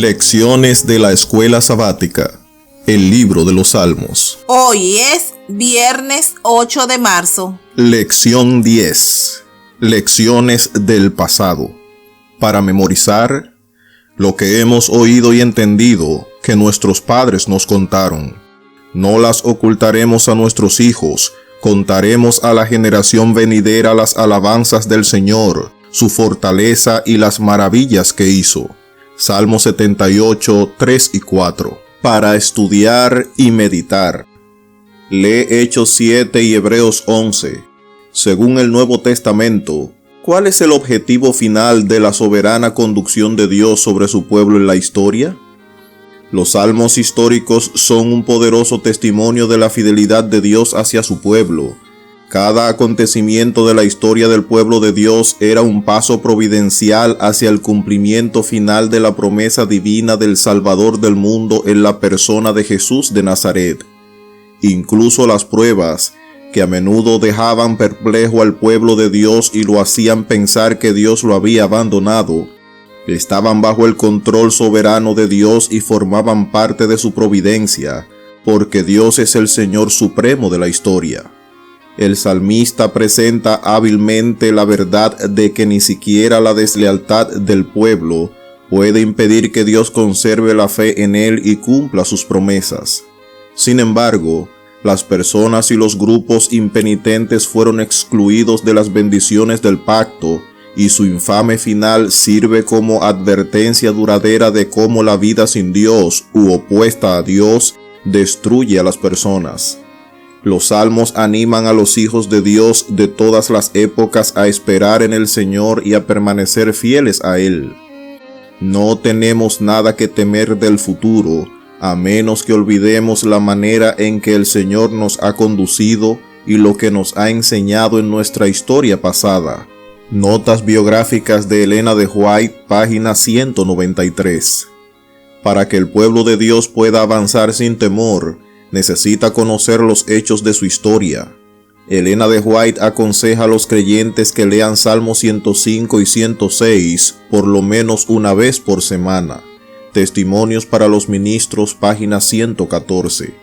Lecciones de la Escuela Sabática, el libro de los Salmos. Hoy es viernes 8 de marzo. Lección 10. Lecciones del pasado. Para memorizar lo que hemos oído y entendido que nuestros padres nos contaron. No las ocultaremos a nuestros hijos, contaremos a la generación venidera las alabanzas del Señor, su fortaleza y las maravillas que hizo. Salmo 78, 3 y 4. Para estudiar y meditar. Lee Hechos 7 y Hebreos 11. Según el Nuevo Testamento, ¿cuál es el objetivo final de la soberana conducción de Dios sobre su pueblo en la historia? Los salmos históricos son un poderoso testimonio de la fidelidad de Dios hacia su pueblo. Cada acontecimiento de la historia del pueblo de Dios era un paso providencial hacia el cumplimiento final de la promesa divina del Salvador del mundo en la persona de Jesús de Nazaret. Incluso las pruebas, que a menudo dejaban perplejo al pueblo de Dios y lo hacían pensar que Dios lo había abandonado, estaban bajo el control soberano de Dios y formaban parte de su providencia, porque Dios es el Señor supremo de la historia. El salmista presenta hábilmente la verdad de que ni siquiera la deslealtad del pueblo puede impedir que Dios conserve la fe en él y cumpla sus promesas. Sin embargo, las personas y los grupos impenitentes fueron excluidos de las bendiciones del pacto, y su infame final sirve como advertencia duradera de cómo la vida sin Dios u opuesta a Dios destruye a las personas. Los salmos animan a los hijos de Dios de todas las épocas a esperar en el Señor y a permanecer fieles a Él. No tenemos nada que temer del futuro, a menos que olvidemos la manera en que el Señor nos ha conducido y lo que nos ha enseñado en nuestra historia pasada. Notas biográficas de Elena de White, página 193. Para que el pueblo de Dios pueda avanzar sin temor, necesita conocer los hechos de su historia. Elena de White aconseja a los creyentes que lean Salmos 105 y 106 por lo menos una vez por semana. Testimonios para los ministros, página 114.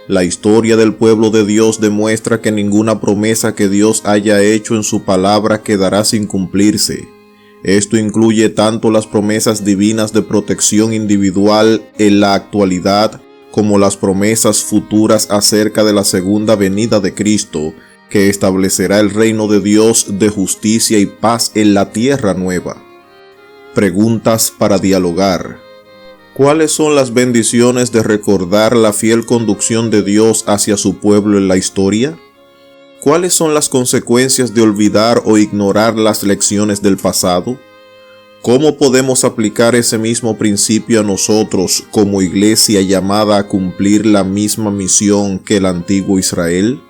La historia del pueblo de Dios demuestra que ninguna promesa que Dios haya hecho en su palabra quedará sin cumplirse. Esto incluye tanto las promesas divinas de protección individual en la actualidad, como las promesas futuras acerca de la segunda venida de Cristo, que establecerá el reino de Dios de justicia y paz en la tierra nueva. Preguntas para dialogar. ¿Cuáles son las bendiciones de recordar la fiel conducción de Dios hacia su pueblo en la historia? ¿Cuáles son las consecuencias de olvidar o ignorar las lecciones del pasado? ¿Cómo podemos aplicar ese mismo principio a nosotros como iglesia llamada a cumplir la misma misión que el antiguo Israel?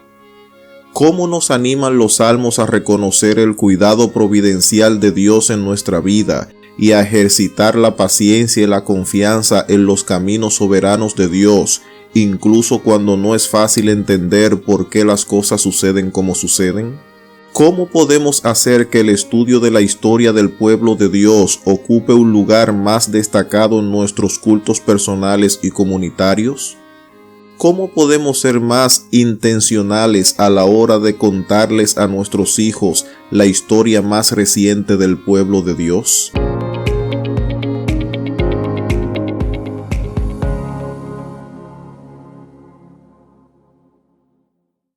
¿Cómo nos animan los salmos a reconocer el cuidado providencial de Dios en nuestra vida y a ejercitar la paciencia y la confianza en los caminos soberanos de Dios, incluso cuando no es fácil entender por qué las cosas suceden como suceden? ¿Cómo podemos hacer que el estudio de la historia del pueblo de Dios ocupe un lugar más destacado en nuestros cultos personales y comunitarios? ¿Cómo podemos ser más intencionales a la hora de contarles a nuestros hijos la historia más reciente del pueblo de Dios?